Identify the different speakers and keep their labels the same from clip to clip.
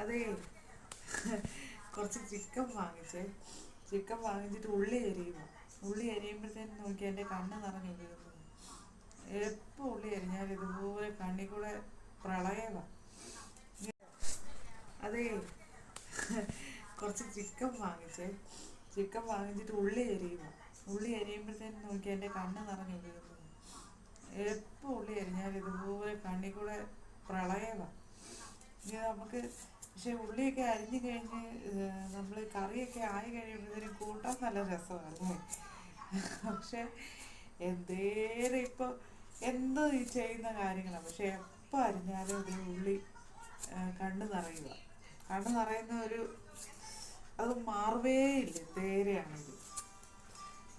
Speaker 1: അതേ കുറച്ച് chicken വാങ്ങിച്ചേ. Chicken വാങ്ങിച്ചിട്ട് ഉള്ളി അരിയുക. ഉള്ളി അരിയുമ്പോഴത്തേനും നോക്കി എൻ്റെ കണ്ണ് നിറഞ്ഞു വീഴുന്നു. എപ്പോൾ ഉള്ളി അരിഞ്ഞാൽ ഇതുപോലെ കണ്ണിൽ കൂടെ പ്രളയമാണ്. അതേ കുറച്ച് ചിക്കൻ വാങ്ങിച്ചേ. ചിക്കൻ വാങ്ങിച്ചിട്ട് ഉള്ളി അരിയുക. ഉള്ളി അരിയുമ്പോഴത്തേനും നോക്കി എൻ്റെ കണ്ണ് നിറഞ്ഞു വീഴുന്നു. എപ്പോൾ ഉള്ളി അരിഞ്ഞാൽ ഇതുപോലെ കണ്ണിൽ കൂടെ പ്രളയമാണ്. ഇനി നമുക്ക് പക്ഷെ ഉള്ളിയൊക്കെ അരിഞ്ഞു കഴിഞ്ഞ് നമ്മൾ കറിയൊക്കെ ആയി കഴിയുമ്പോഴത്തേനും കൂട്ടാൻ നല്ല രസമാണ്. പക്ഷെ എന്തേലും ഇപ്പോൾ എന്തോ ഈ ചെയ്യുന്ന കാര്യങ്ങളാണ്. പക്ഷെ എപ്പോൾ അരിഞ്ഞാലും ഒരു ഉള്ളി കണ്ണ് നിറയുക. കണ്ണ് നിറയുന്ന ഒരു അത് മാറുവേ ഇല്ല. എന്തേരെയാണെങ്കിൽ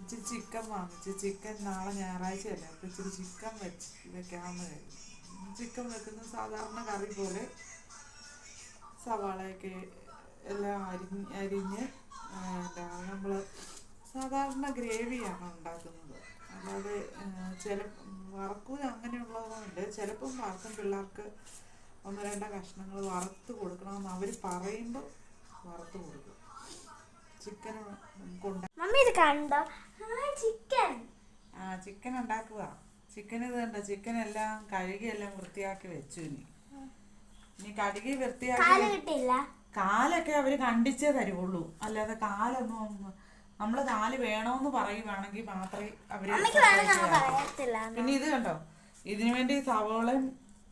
Speaker 1: ഇച്ചിരി ചിക്കൻ വാങ്ങിച്ച്. ചിക്കൻ നാളെ ഞായറാഴ്ചയല്ല, അപ്പോൾ ഇച്ചിരി ചിക്കൻ വെക്കാമെന്ന് കരുതി. ചിക്കൻ വെക്കുന്നത് സാധാരണ കറി പോലെ സവാളയൊക്കെ എല്ലാം അരിഞ്ഞ് നമ്മൾ സാധാരണ ഗ്രേവിയാണ് ഉണ്ടാക്കുന്നത്. അല്ലാതെ വറക്കുക അങ്ങനെയുള്ളതുകൊണ്ട് ചിലപ്പം വറുക്കും. പിള്ളേർക്ക് ഒന്ന് രണ്ട് കഷ്ണങ്ങൾ വറുത്ത് കൊടുക്കണമെന്ന് അവർ പറയുമ്പോൾ വറുത്ത് കൊടുക്കും. ചിക്കൻ ചിക്കൻ ഉണ്ടാക്കുക. ചിക്കൻ ഇത് കണ്ടോ, ചിക്കൻ എല്ലാം കഴുകി എല്ലാം വൃത്തിയാക്കി വെച്ചു. ഇനി കഴുകി വൃത്തിയാക്കി കാലൊക്കെ അവര് കണ്ടിച്ചേ തരുള്ളൂ. അല്ലാതെ കാലൊന്നും നമ്മള് കാല് വേണോന്ന് പറയുവാണെങ്കിൽ മാത്രമേ അവര്. പിന്നെ ഇത് കണ്ടോ, ഇതിനു വേണ്ടി സവോളയും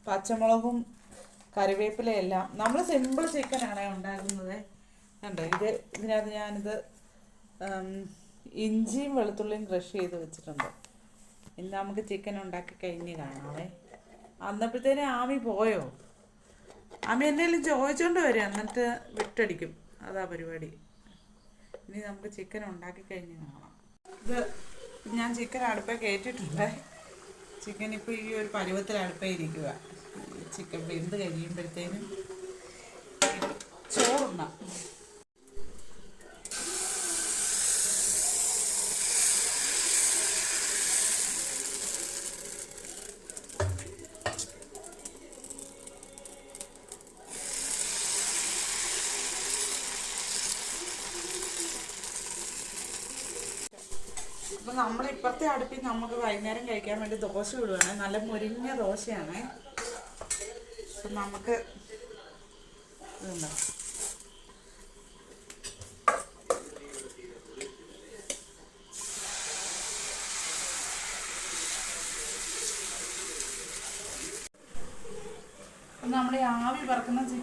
Speaker 1: പച്ചമുളകും കറിവേപ്പിലയും എല്ലാം നമ്മൾ സിമ്പിൾ ചിക്കനാണ് ഉണ്ടാക്കുന്നത്. കണ്ടോ, ഇതിനകത്ത് ഞാനിത് ഇഞ്ചിയും വെളുത്തുള്ളിയും ക്രഷ് ചെയ്ത് വെച്ചിട്ടുണ്ട്. ഇന്ന് നമുക്ക് ചിക്കൻ ഉണ്ടാക്കി കഴിഞ്ഞ് കാണാവേ. അന്നപ്പോഴത്തേനും ആമി പോയോ? ആമി എന്തെങ്കിലും ചോദിച്ചോണ്ട് വരും, എന്നിട്ട് വിട്ടടിക്കും. അതാ പരിപാടി. ഇനി നമുക്ക് ചിക്കൻ ഉണ്ടാക്കി കഴിഞ്ഞ് കാണാം. ഇത് ഞാൻ ചിക്കൻ അടുപ്പേ കയറ്റിയിട്ടുണ്ട്. ചിക്കൻ ഇപ്പോൾ ഈ ഒരു പരുവത്തിൽ അടുപ്പേ ഇരിക്കുക. ചിക്കൻ വെന്ത് കഴിയുമ്പോഴത്തേനും ചോറുണ്ണാം. അപ്പം നമ്മൾ ഇപ്പുറത്തെ അടുപ്പിൽ നമുക്ക് വൈകുന്നേരം കഴിക്കാൻ വേണ്ടി ദോശ ഇടുവാണ്. നല്ല മുരിഞ്ഞ ദോശയാണ്. അപ്പം നമുക്ക് ഇതുണ്ടോ, നമ്മൾ ഈ ആവി പറക്കുന്ന